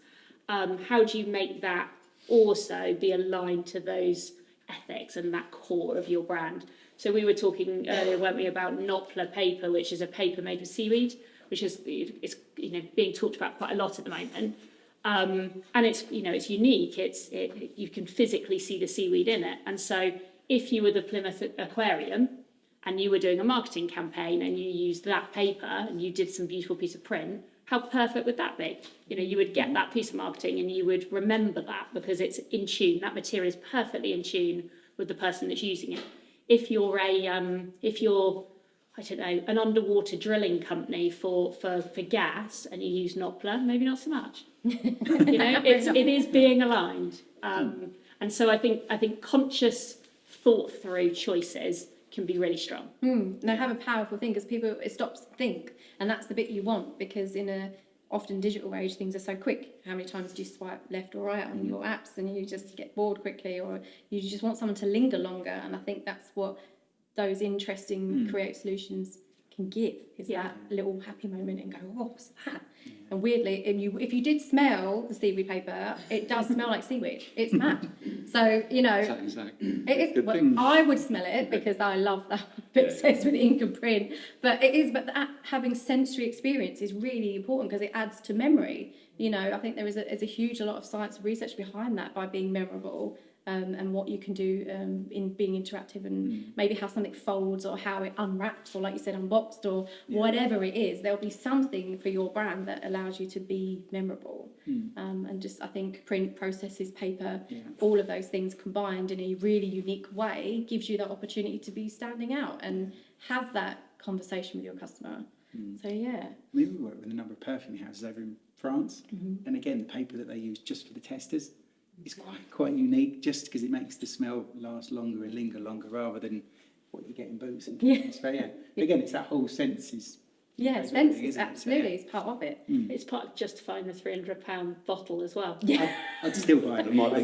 How do you make that also be aligned to those ethics and that core of your brand? So we were talking earlier, weren't we, about Knopfler paper, which is a paper made of seaweed, which is, it's, you know, being talked about quite a lot at the moment. And it's, you know, it's unique. You can physically see the seaweed in it. And so if you were the Plymouth Aquarium and you were doing a marketing campaign and you used that paper and you did some beautiful piece of print, how perfect would that be? You know, you would get that piece of marketing and you would remember that because it's in tune. That material is perfectly in tune with the person that's using it. If you're I don't know, an underwater drilling company for gas, and you use Knopfler, maybe not so much. You know, it is being aligned. And so I think conscious, thought through choices can be really strong. They have a powerful thing, because it stops to think, and that's the bit you want, because in a often digital age, things are so quick. How many times do you swipe left or right on your apps and you just get bored quickly, or you just want someone to linger longer? And I think that's what those interesting creative solutions can give, is that little happy moment and go, oh, what's that? And weirdly, if you did smell the seaweed paper, it does smell like seaweed. It's mad. So, you know, Exactly. it is. Well, I would smell it because I love that bit obsessed with ink and print. But that having sensory experience is really important, because it adds to memory. You know, I think there's a huge lot of science and research behind that, by being memorable. And what you can do in being interactive, and maybe how something folds, or how it unwraps, or like you said, unboxed, or whatever it is. There'll be something for your brand that allows you to be memorable. And just, I think print, processes, paper, all of those things combined in a really unique way gives you that opportunity to be standing out and have that conversation with your customer. So yeah. We work with a number of perfume houses over in France, and again, the paper that they use just for the testers is quite unique, just because it makes the smell last longer and linger longer, rather than what you get in boots and things. So yeah, again, it's that whole senses. Yeah, senses, absolutely, it's part of it. It's part of justifying the £300 bottle as well. Yeah. I'd still buy it. You make a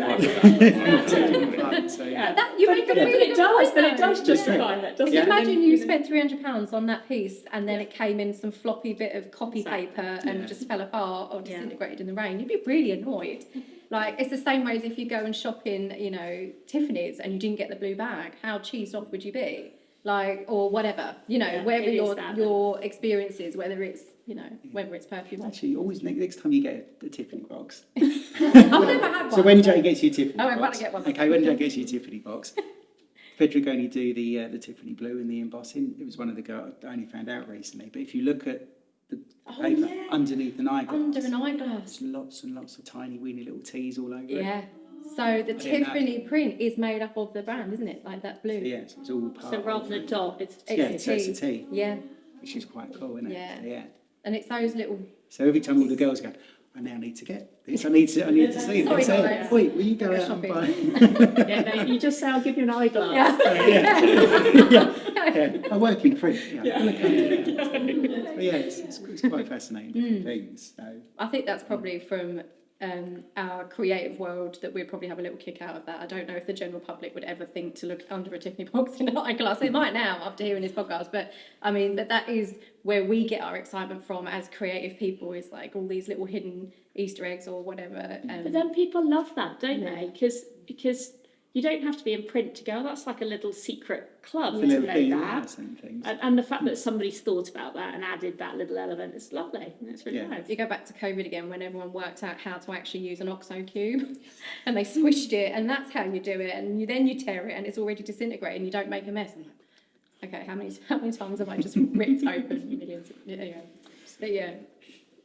really good point, But it does though. justify that, doesn't If you it? imagine you spent £300 on that piece, and then it came in some floppy bit of copy paper and just fell apart or disintegrated in the rain, you'd be really annoyed. Like, it's the same way as if you go and shop in, you know, Tiffany's and you didn't get the blue bag. How cheesed off would you be? Like, or whatever, you know, wherever your experience is, whether it's, you know, whether it's perfume. Actually, always next time you get a Tiffany box. I've never had one. So when Jay gets you a Tiffany box, I'm about to get one. Okay, when Jay gets you a Tiffany box, Fedrigoni do the Tiffany blue and the embossing. It was one of the girls I only found out recently. But if you look at the paper underneath an eyeglass, under an eyeglass, there's lots and lots of tiny weeny little T's all over it. Yeah. So the Tiffany print is made up of the brand, isn't it? Like that blue. So, yeah, so it's all part. So rather than a dot, it's so it's a T. Yeah. Which is quite cool, isn't it? Yeah. So, yeah. And it's those little. So every time all the girls go, I now need to get this. I need to see Sorry, this. guys. Wait, will you go out and buy? no, you just say, I'll give you an eyeglass. Yeah. I work in print. Yeah. But yeah, it's quite fascinating things. So. I think that's probably from our creative world that we'd probably have a little kick out of that. I don't know if the general public would ever think to look under a Tiffany box in an eyeglass. They might now after hearing this podcast, but I mean that is where we get our excitement from as creative people, is like all these little hidden Easter eggs or whatever. But then people love that, don't they? Because you don't have to be in print to go, that's like a little secret club The to little know thing, that. certain things. And the fact that somebody's thought about that and added that little element is lovely. It's really Yeah. nice. You go back to COVID again when everyone worked out how to actually use an OXO cube and they squished it and that's how you do it and then you tear it and it's already disintegrated and you don't make a mess. I'm like, okay, how many times have I just ripped open millions? Yeah. But yeah.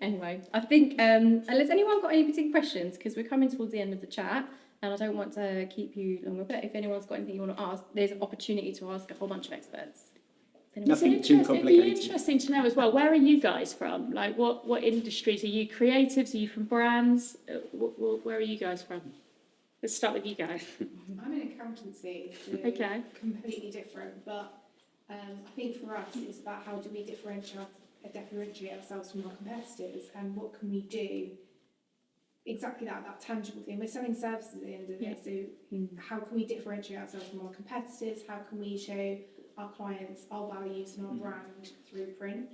Anyway, I think, unless anyone got any particular questions, because we're coming towards the end of the chat, and I don't want to keep you longer, but if anyone's got anything you want to ask, there's an opportunity to ask a whole bunch of experts. Nothing too It'd be complicated. interesting to know as well, where are you guys from? Like, what industries? Are you creatives? Are you from brands? Where are you guys from? Let's start with you guys. I'm in accountancy, so Okay. completely different. But I think for us, it's about how do we differentiate ourselves from our competitors, and what can we do? Exactly that tangible thing. We're selling services at the end of the day, so how can we differentiate ourselves from our competitors? How can we show our clients our values and our brand through print?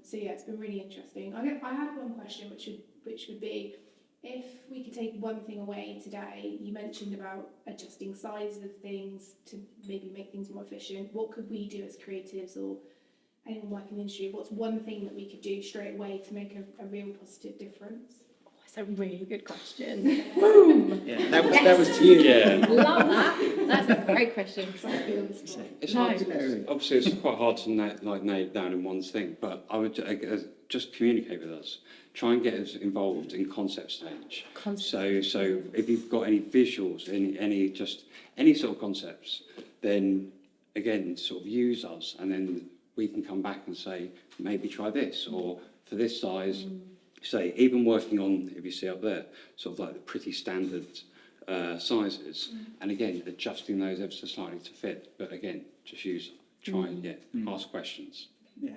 So yeah, it's been really interesting. I had one question, which would be, if we could take one thing away today, you mentioned about adjusting sizes of things to maybe make things more efficient. What could we do as creatives or anyone working in the industry? What's one thing that we could do straight away to make a real positive difference? That's a really good question. Boom! Yeah, that was to you. Yeah. Love that. That's a great question. It's No. hard to, obviously, it's quite hard to nail it down in one thing, but I would just communicate with us. Try and get us involved in concept stage. So if you've got any visuals, any sort of concepts, then again, sort of use us, and then we can come back and say, maybe try this, or for this size, say, even working on, if you see up there, sort of like the pretty standard sizes, and again, adjusting those ever so slightly to fit, but again, just try and ask questions. Yeah.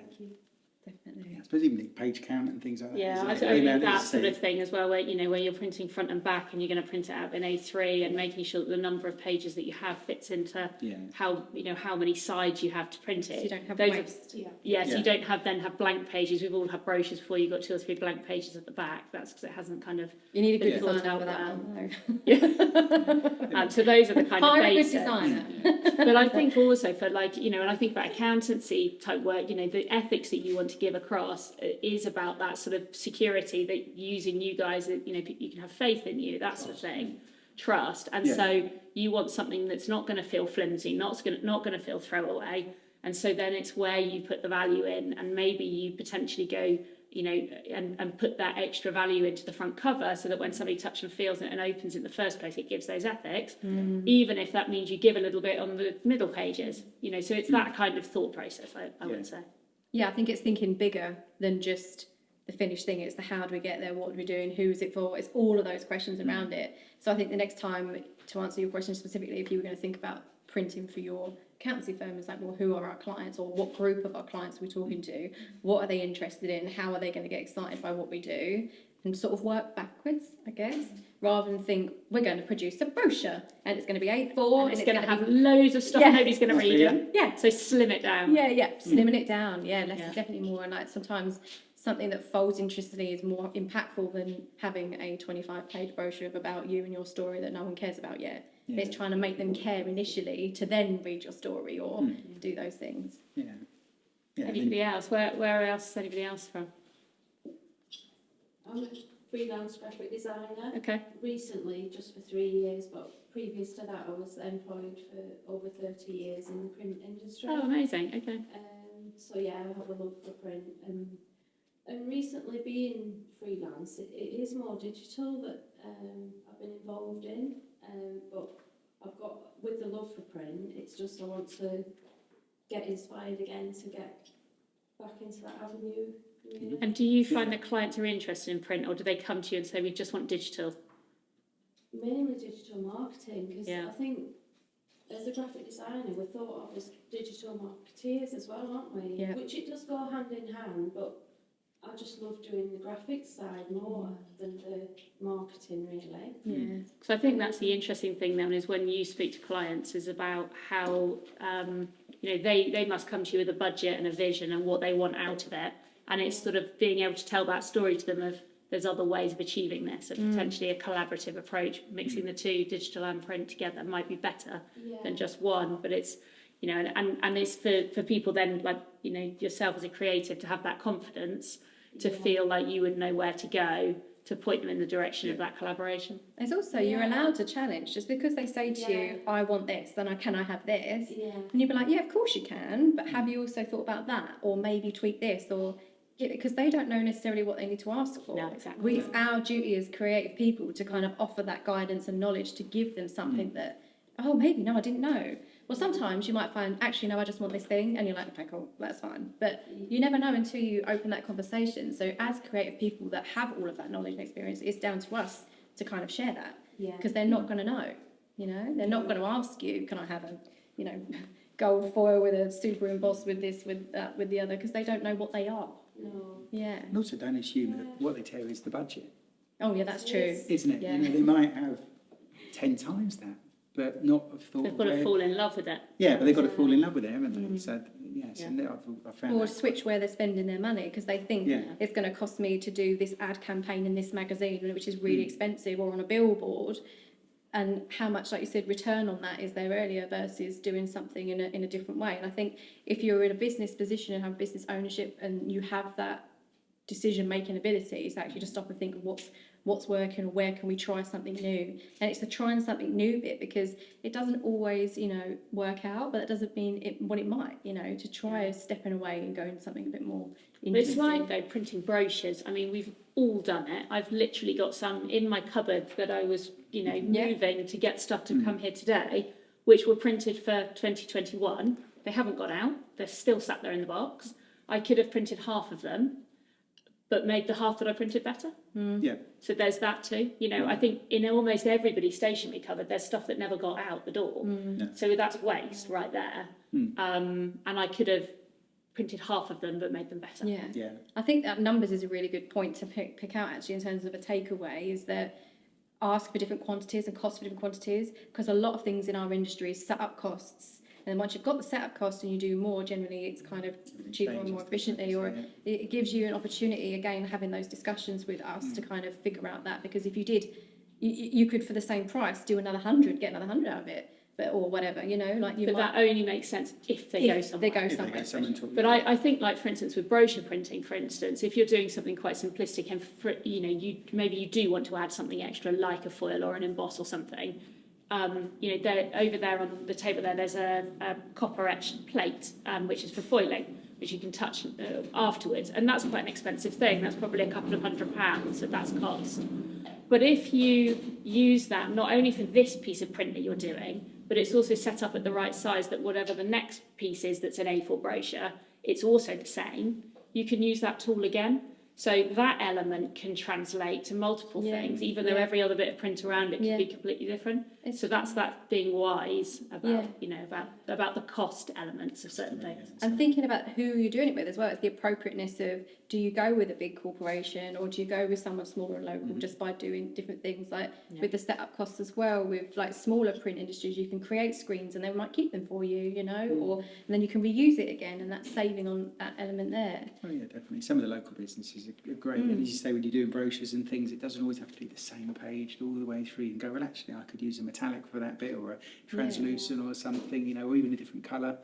Definitely. I suppose even the page count and things like that. Yeah, isn't I it? think that sort of thing as well, where where you're printing front and back, and you're going to print it out in A3, and making sure that the number of pages that you have fits into how how many sides you have to print it. So you don't have Those waste. So you don't have blank pages. We've all had brochures before. You've got 2 or 3 blank pages at the back. That's because it hasn't kind of. You need a good been designer thought for that out one, Yeah. So those are the kind of Hire a good basics. designer. But I think also for when I think about accountancy type work, the ethics that you want to give across is about that sort of security, that using you guys, you can have faith in you, that sort of thing, trust. And so you want something that's not going to feel flimsy, not going to feel throwaway. And so then it's where you put the value in, and maybe you potentially go, and put that extra value into the front cover, so that when somebody touches and feels it and opens it in the first place, it gives those ethics, even if that means you give a little bit on the middle pages, so it's that kind of thought process, I would say. Yeah, I think it's thinking bigger than just the finished thing. It's the how do we get there, what are we doing, who is it for? It's all of those questions around it. So I think the next time, to answer your question specifically, if you were going to think about printing for your accountancy firm, is like, well, who are our clients, or what group of our clients are we talking to? What are they interested in? How are they going to get excited by what we do? And sort of work backwards, I guess, rather than think we're going to produce a brochure and it's going to be A4 And it's going to have loads of stuff nobody's going to read it. Yeah. So slim it down. Yeah, slimming it down. Yeah, less Yeah. is definitely more. And like sometimes something that folds interestingly is more impactful than having a 25-page brochure about you and your story that no one cares about yet. Yeah. It's trying to make them care initially to then read your story or do those things. Yeah. Anybody else? Where else is anybody else from? I'm a freelance graphic designer. Okay. Recently, just for 3 years, but previous to that, I was employed for over 30 years in the print industry. Oh, amazing. Okay. So yeah, I have a love for print, and recently being freelance, it is more digital that I've been involved in. But I've got, with the love for print, it's just I want to get inspired again to get back into that avenue. Really. And do you find that clients are interested in print, or do they come to you and say, we just want digital? Mainly digital marketing, because Yeah. I think as a graphic designer, we're thought of as digital marketeers as well, aren't we? Yeah. Which it does go hand in hand, but I just love doing the graphics side more than the marketing, really. Yeah. So I think that's the interesting thing then, is when you speak to clients, is about how they must come to you with a budget and a vision and what they want out of it, and it's sort of being able to tell that story to them of there's other ways of achieving this, and potentially a collaborative approach, mixing the two, digital and print together, might be better than just one. But it's, you know, and it's for people then, like, you know, yourself as a creative, to have that confidence to feel like you would know where to go to point them in the direction of that collaboration. It's also, you're allowed to challenge. Just because they say to you, I want this, then can I have this? And you'd be like, yeah, of course you can, but have you also thought about that? Or maybe tweak this, or because they don't know necessarily what they need to ask for. No, exactly. It's our duty as creative people to kind of offer that guidance and knowledge to give them something that, oh, maybe, no, I didn't know. Well, sometimes you might find, actually, no, I just want this thing, and you're like, okay, cool, that's fine. But you never know until you open that conversation. So as creative people that have all of that knowledge and experience, it's down to us to kind of share that. Because they're not going to know, you know? They're not going to ask you, can I have a, you know, gold foil with a super embossed with this, with that, with the other, because they don't know what they are. No. Yeah. And also don't assume that what they tell you is the budget, Oh, yeah, that's true. isn't it? Yeah. You know, they might have 10 times that, but not have thought They've of got to where- fall in love with it. Yeah, but they've got to fall in love with it, haven't they? So, yes, and I've found Or that. switch where they're spending their money because they think Yeah. it's going to cost me to do this ad campaign in this magazine, which is really expensive, or on a billboard. And how much, like you said, return on that is there earlier versus doing something in a different way. And I think if you're in a business position and have business ownership and you have that decision-making ability, is actually to stop and think of what's working, or where can we try something new. And it's the trying something new bit, because it doesn't always, you know, work out, but that doesn't mean it might, you know, to try stepping away and going something a bit more But it's interesting. like, though, printing brochures. I mean, we've all done it. I've literally got some in my cupboard that I was, you know, moving to get stuff to come here today, which were printed for 2021. They haven't got out. They're still sat there in the box. I could have printed half of them, but made the half that I printed better. Yeah. So there's that too. You know, I think in almost everybody's stationery cupboard, there's stuff that never got out the door. So that's waste right there. And I could have printed half of them, but made them better. Yeah. Yeah. I think that numbers is a really good point to pick out, actually, in terms of a takeaway, is that ask for different quantities and cost for different quantities, because a lot of things in our industry is set up costs. And then once you've got the setup cost and you do more, generally it's kind of cheaper and more efficiently, or it gives you an opportunity, again, having those discussions with us to kind of figure out that. Because if you did, you could, for the same price, do another 100, get another 100 out of it, but or whatever, you know, like you But might. that only makes sense if they go somewhere. They go If they somewhere. get someone talking. But I think, like, for instance, with brochure printing, for instance, if you're doing something quite simplistic and, you know, maybe you do want to add something extra, like a foil or an emboss or something, you know, over there on the table there's a copper etched plate, which is for foiling, which you can touch afterwards. And that's quite an expensive thing. That's probably a couple of £100 that that's cost. But if you use that not only for this piece of print that you're doing, but it's also set up at the right size that whatever the next piece is that's an A4 brochure, it's also the same, you can use that tool again. So that element can translate to multiple things, even though every other bit of print around it can be completely different. So that's that being wise about, you know, about the cost elements of certain things. And thinking about who you're doing it with as well. It's the appropriateness of, do you go with a big corporation or do you go with someone smaller and local just by doing different things, like with the setup costs as well. With like smaller print industries, you can create screens and they might keep them for you, you know, or and then you can reuse it again, and that's saving on that element there. Oh yeah, definitely. Some of the local businesses are great. And as you say, when you're doing brochures and things, it doesn't always have to be the same page all the way through. You can go, well, actually, I could use a metallic for that bit, or a translucent or something, you know, or even a different colour.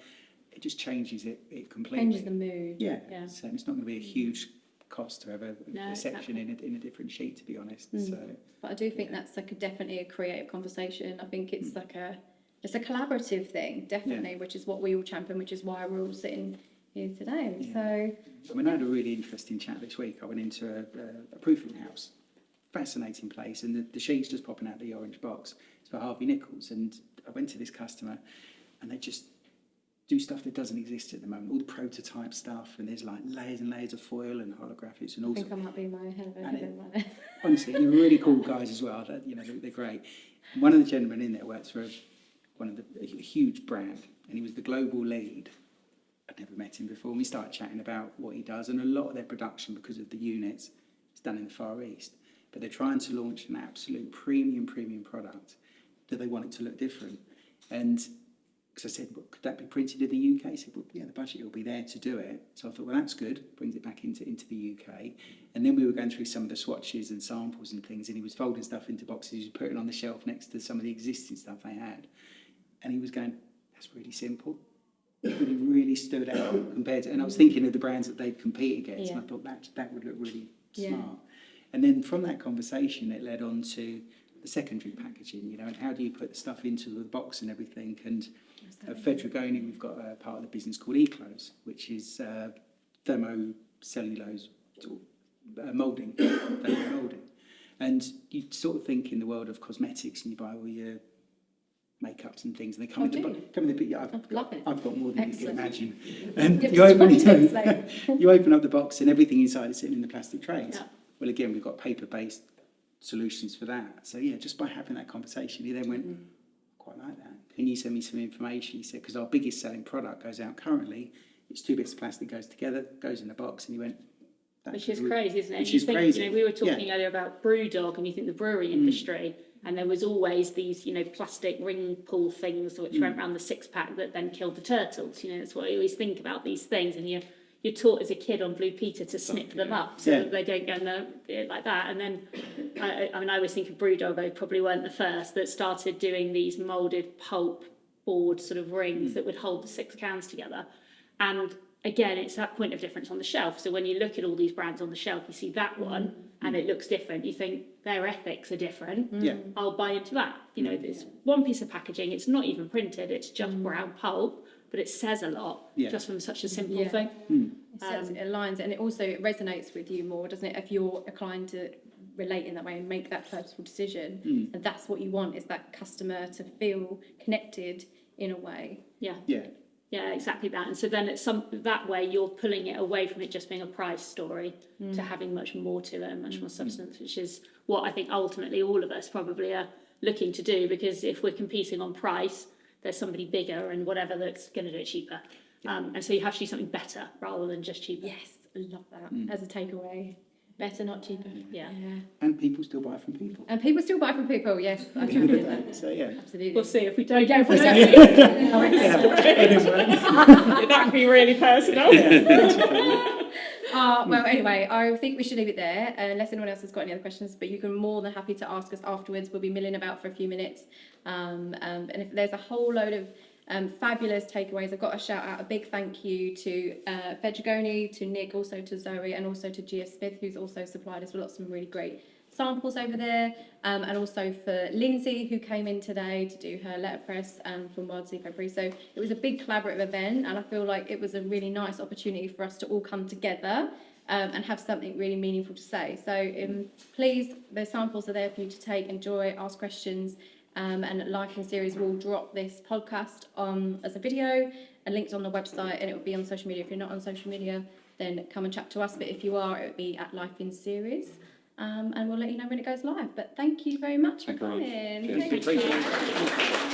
It just changes it completely. Changes the mood. Yeah. So it's not going to be a huge cost to have a section exactly. in a different sheet, to be honest. So, But I do think that's like definitely a creative conversation. I think it's like it's a collaborative thing, definitely, which is what we all champion, which is why we're all sitting here today. Yeah. So I mean, I had a really interesting chat this week. I went into a proofing house, fascinating place, and the sheet's just popping out the orange box. It's for Harvey Nichols, and I went to this customer, and they just do stuff that doesn't exist at the moment, all the prototype stuff, and there's like layers and layers of foil and holographics and all I think sorts. I might be my head. Honestly, they're really cool guys as well. You know, they're great. One of the gentlemen in there works for a huge brand, and he was the global lead. I'd never met him before. And we started chatting about what he does, and a lot of their production, because of the units, is done in the Far East. But they're trying to launch an absolute premium product that they want it to look different. And because I said, well, could that be printed in the UK? He said, well, yeah, the budget will be there to do it. So I thought, well, that's good. Brings it back into the UK. And then we were going through some of the swatches and samples and things, and he was folding stuff into boxes. He was putting it on the shelf next to some of the existing stuff they had. And he was going, that's really simple. It really stood out compared to, and I was thinking of the brands that they'd compete against, and I thought that would look really smart. And then from that conversation, it led on to the secondary packaging, you know, and how do you put the stuff into the box and everything. And at Fedrigoni, we've got a part of the business called eClose, which is thermocellulose moulding. And you sort of think in the world of cosmetics, and you buy all your makeups and things, and they come in the bit. Yeah, I've got more than you can imagine. And you open up the box, and everything inside is sitting in the plastic trays. Yeah. Well, again, we've got paper-based solutions for that. So yeah, just by having that conversation, he then went, quite like that. Can you send me some information? He said, because our biggest selling product goes out currently. It's 2 bits of plastic goes together, goes in a box, and he went. Which is crazy, isn't it? Which is crazy. You know, we were talking earlier about BrewDog, and you think the brewery industry, and there was always these, you know, plastic ring pull things which went around the 6-pack that then killed the turtles. You know, that's what I always think about these things, and you're taught as a kid on Blue Peter to snip them up so that they don't go like that. And then, I always think of BrewDog, they probably weren't the first that started doing these moulded pulp board sort of rings that would hold the 6 cans together. And again, it's that point of difference on the shelf. So when you look at all these brands on the shelf, you see that one and it looks different. You think their ethics are different. I'll buy into that. You know, there's one piece of packaging, it's not even printed, it's just brown pulp, but it says a lot just from such a simple thing. It says it aligns, and it also resonates with you more, doesn't it? If you're inclined to relate in that way and make that purposeful decision, and that's what you want, is that customer to feel connected in a way. Yeah, exactly that. And so then it's that way you're pulling it away from it just being a price story to having much more to it and much more substance, which is what I think ultimately all of us probably are looking to do, because if we're competing on price, there's somebody bigger and whatever that's going to do it cheaper. And so you have to do something better rather than just cheaper. Yes, I love that as a takeaway. Better, not cheaper. Yeah. And people still buy from people. And people still buy from people, yes. I can do that. So, yeah. Absolutely. We'll see if we don't go for That could be really personal. Well, anyway, I think we should leave it there, unless anyone else has got any other questions, but you can more than happy to ask us afterwards. We'll be milling about for a few minutes. And if there's a whole load of fabulous takeaways, I've got to shout out a big thank you to Fedrigoni, to Nick, also to Zoe, and also to G.F Smith, who's also supplied us with lots of really great samples over there, and also for Lindsay, who came in today to do her letterpress from Sea Paperie. So it was a big collaborative event, and I feel like it was a really nice opportunity for us to all come together and have something really meaningful to say. So please, the samples are there for you to take, enjoy, ask questions. And Life in Series will drop this podcast as a video and linked on the website, and it will be on social media. If you're not on social media, then come and chat to us, but if you are, it will be at Life in Series, and we'll let you know when it goes live. But thank you very much for coming. Cheers. Thank you.